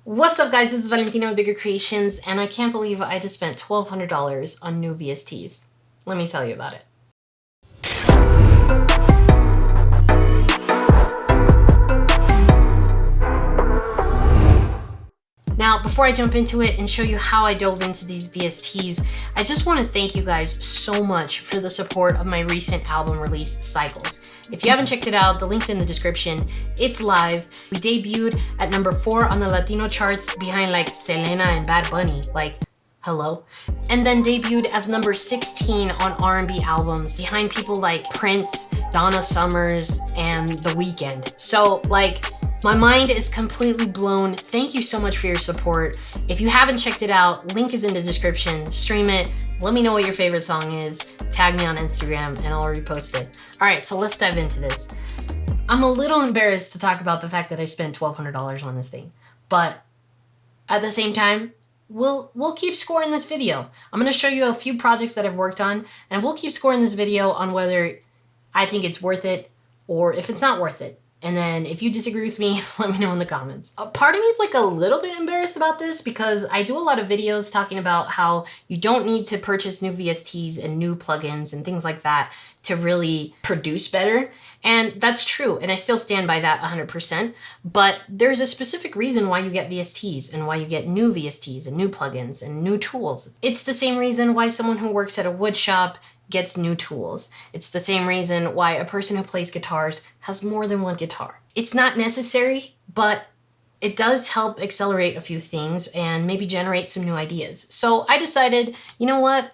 What's up guys, this is Valentina with Bigger Creations, and I can't believe I just spent $1,200 on new VSTs. Let me tell you about it. Now, before I jump into it and show you how I dove into these VSTs, I just want to thank you guys so much for the support of my recent album release cycles. If you haven't checked it out, the link's in the description. It's live. We debuted at number 4 on the Latino charts behind like Selena and Bad Bunny, like, hello. And then debuted as number 16 on R&B albums behind people like Prince, Donna Summers, and The Weeknd. So like, my mind is completely blown. Thank you so much for your support. If you haven't checked it out, link is in the description. Stream it. Let me know what your favorite song is. Tag me on Instagram and I'll repost it. All right, so let's dive into this. I'm a little embarrassed to talk about the fact that I spent $1,200 on this thing, but at the same time, we'll keep scoring this video. I'm gonna show you a few projects that I've worked on, and we'll keep scoring this video on whether I think it's worth it or if it's not worth it. And then if you disagree with me, let me know in the comments. Part of me is like a little bit embarrassed about this because I do a lot of videos talking about how you don't need to purchase new VSTs and new plugins and things like that to really produce better. And that's true, and I still stand by that 100%. But there's a specific reason why you get VSTs and why you get new VSTs and new plugins and new tools. It's the same reason why someone who works at a wood shop gets new tools. It's the same reason why a person who plays guitars has more than one guitar. It's not necessary, but it does help accelerate a few things and maybe generate some new ideas. So I decided, you know what?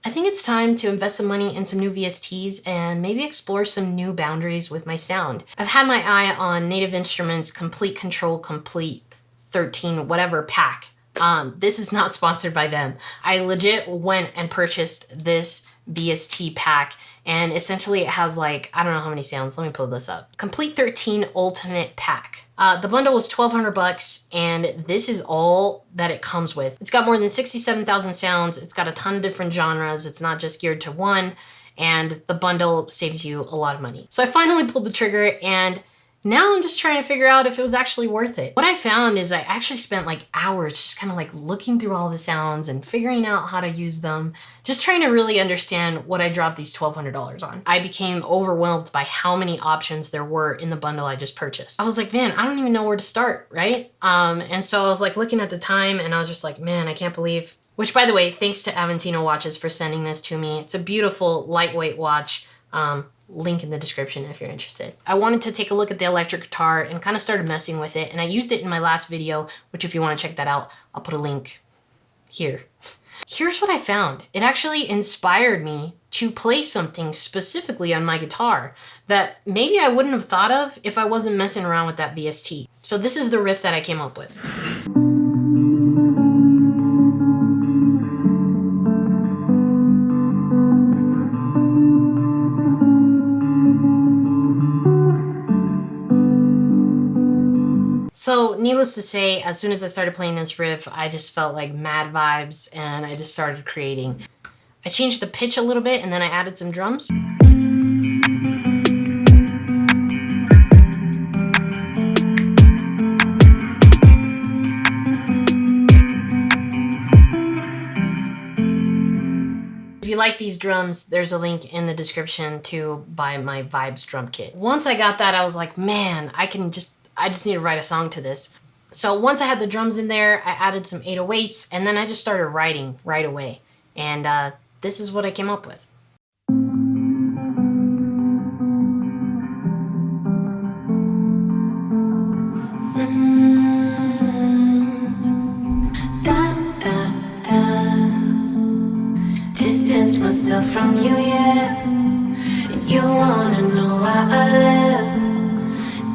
I think it's time to invest some money in some new VSTs and maybe explore some new boundaries with my sound. I've had my eye on Native Instruments Complete Control Complete 13 whatever pack. This is not sponsored by them. I legit went and purchased this VST pack, and essentially it has like, I don't know how many sounds. Let me pull this up. Complete 13 Ultimate Pack. The bundle was $1,200, and this is all that it comes with. It's got more than 67,000 sounds. It's got a ton of different genres. It's not just geared to one, and the bundle saves you a lot of money. So I finally pulled the trigger, and now I'm just trying to figure out if it was actually worth it. What I found is I actually spent like hours just kind of like looking through all the sounds and figuring out how to use them, just trying to really understand what I dropped these $1,200 on. I became overwhelmed by how many options there were in the bundle I just purchased. I was like, man, I don't even know where to start, right? And so I was like looking at the time and I was just like, man, I can't believe, which by the way, thanks to Valentina watches for sending this to me. It's a beautiful lightweight watch. Link in the description if you're interested. I wanted to take a look at the electric guitar and kind of started messing with it, and I used it in my last video, which if you want to check that out, I'll put a link here. Here's what I found. It actually inspired me to play something specifically on my guitar that maybe I wouldn't have thought of if I wasn't messing around with that VST. So this is the riff that I came up with. So needless to say, as soon as I started playing this riff, I just felt like mad vibes and I just started creating. I changed the pitch a little bit and then I added some drums. If you like these drums, there's a link in the description to buy my Vibes drum kit. Once I got that, I was like, man, I just need to write a song to this. So once I had the drums in there, I added some 808s, and then I just started writing right away. And this is what I came up with. Distance myself from you, yeah. And you wanna know why I left.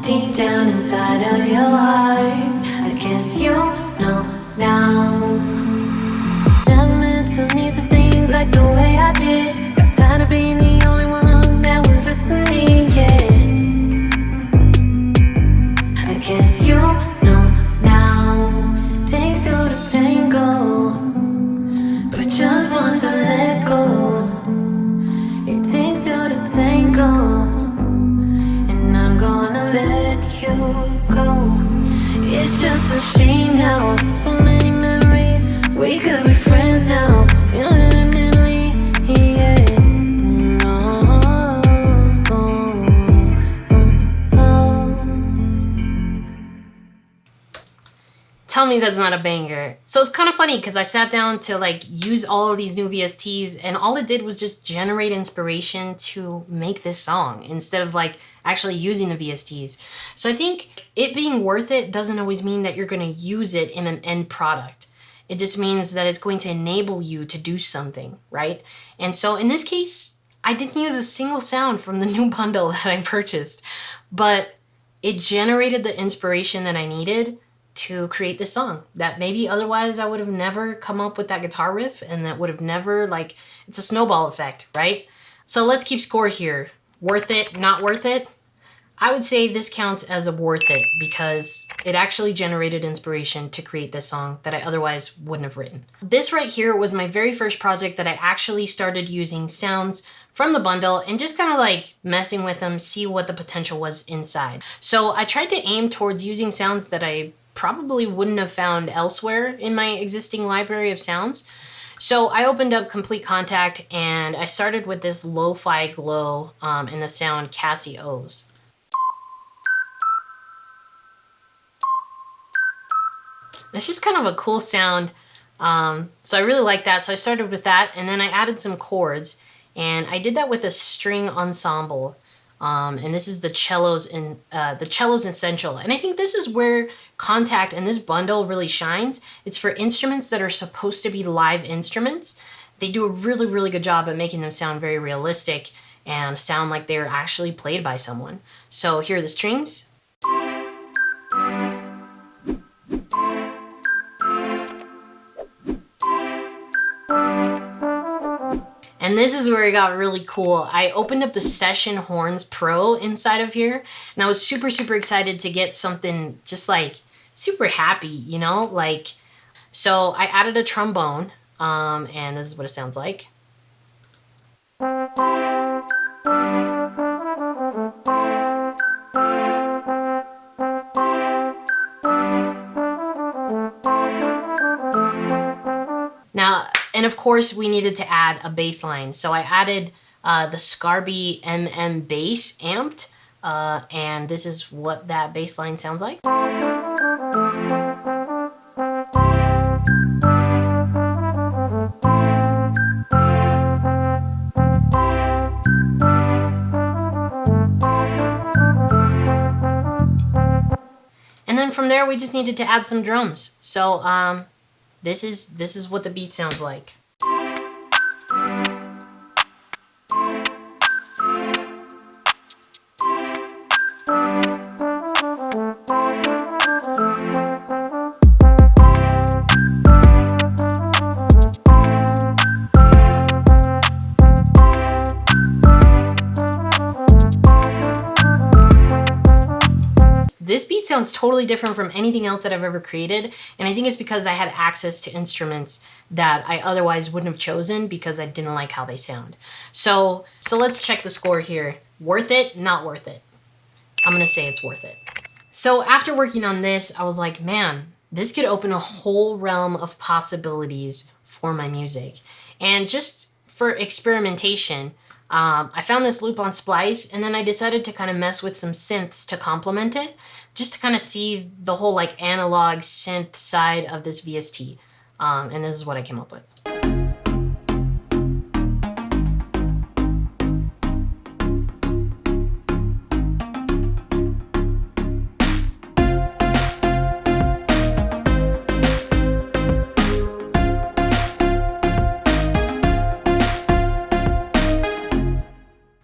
Deep down inside of your heart, I guess you know now. Never meant to leave the things like the way I did. Got tired of being the only one that was listening, yeah. I guess you know now. Takes two to tango, but just want to let go. It takes two to tango, and I'm gonna let you go. It's just a shame now So many memories, we could be friends now. You definitely, yeah. Tell me that's not a banger. So it's kind of funny because I sat down to like use all of these new VSTs and all it did was just generate inspiration to make this song instead of like actually using the VSTs. So I think it being worth it doesn't always mean that you're going to use it in an end product. It just means that it's going to enable you to do something, right? And so in this case, I didn't use a single sound from the new bundle that I purchased, but it generated the inspiration that I needed to create this song that maybe otherwise I would have never come up with that guitar riff, and that would have never, like, it's a snowball effect, right? So let's keep score here. Worth it, not worth it? I would say this counts as a worth it because it actually generated inspiration to create this song that I otherwise wouldn't have written. This right here was my very first project that I actually started using sounds from the bundle and just kind of like messing with them, see what the potential was inside. So I tried to aim towards using sounds that I probably wouldn't have found elsewhere in my existing library of sounds. So I opened up Complete Contact and I started with this lo-fi glow and the sound Casio's. It's just kind of a cool sound. So I really like that. So I started with that and then I added some chords and I did that with a string ensemble. And this is the cellos essential. And I think this is where Contact and this bundle really shines. It's for instruments that are supposed to be live instruments. They do a really, really good job at making them sound very realistic and sound like they're actually played by someone. So here are the strings. And this is where it got really cool. I opened up the Session Horns Pro inside of here, and I was super, super excited to get something just like super happy, you know? Like, so I added a trombone, and this is what it sounds like. Now, and of course, we needed to add a bass line. So I added the Scarby MM bass amped, and this is what that bass line sounds like. And then from there, we just needed to add some drums. So this is what the beat sounds like. This beat sounds totally different from anything else that I've ever created, and I think it's because I had access to instruments that I otherwise wouldn't have chosen because I didn't like how they sound. So let's check the score here. Worth it, not worth it? I'm gonna say it's worth it. So after working on this, I was like, man, this could open a whole realm of possibilities for my music. And just for experimentation, I found this loop on Splice, and then I decided to kind of mess with some synths to complement it, just to kind of see the whole like analog synth side of this VST. And this is what I came up with.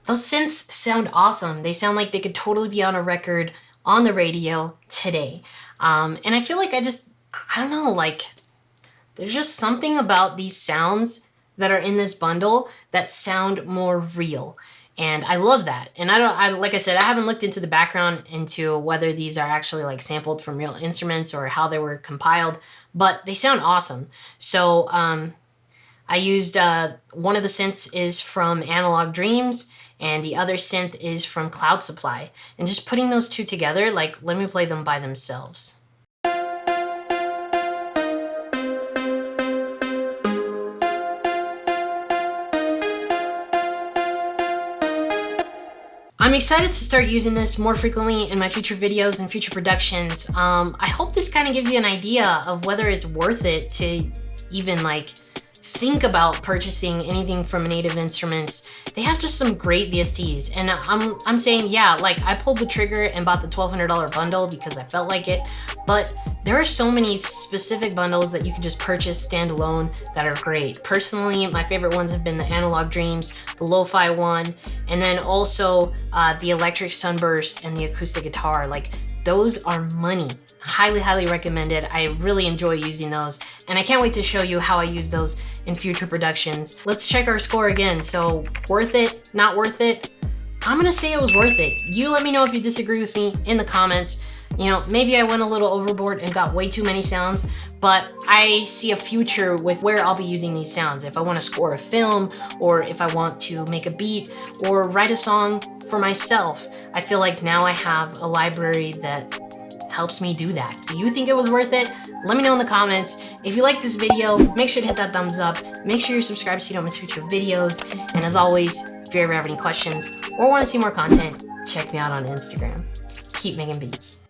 Those synths sound awesome. They sound like they could totally be on a record on the radio today. And I feel like I don't know, like there's just something about these sounds that are in this bundle that sound more real. And I love that. And like I said, I haven't looked into the background into whether these are actually like sampled from real instruments or how they were compiled, but they sound awesome. So I used, one of the synths is from Analog Dreams, and the other synth is from Cloud Supply. And just putting those two together, like, let me play them by themselves. I'm excited to start using this more frequently in my future videos and future productions. I hope this kind of gives you an idea of whether it's worth it to even like think about purchasing anything from Native Instruments. They have just some great VSTs, and I'm saying, yeah, like I pulled the trigger and bought the $1,200 bundle because I felt like it, but there are so many specific bundles that you can just purchase standalone that are great. Personally, my favorite ones have been the Analog Dreams, the Lo-Fi one, and then also the Electric Sunburst and the acoustic guitar. Like, those are money. Highly, highly recommended. I really enjoy using those, and I can't wait to show you how I use those in future productions. Let's check our score again. So, worth it, not worth it? I'm gonna say it was worth it. You let me know if you disagree with me in the comments. You know, maybe I went a little overboard and got way too many sounds, but I see a future with where I'll be using these sounds. If I want to score a film, or if I want to make a beat, or write a song for myself, I feel like now I have a library that helps me do that. Do you think it was worth it? Let me know in the comments. If you like this video, make sure to hit that thumbs up. Make sure you're subscribed so you don't miss future videos. And as always, if you ever have any questions or want to see more content, check me out on Instagram. Keep making beats.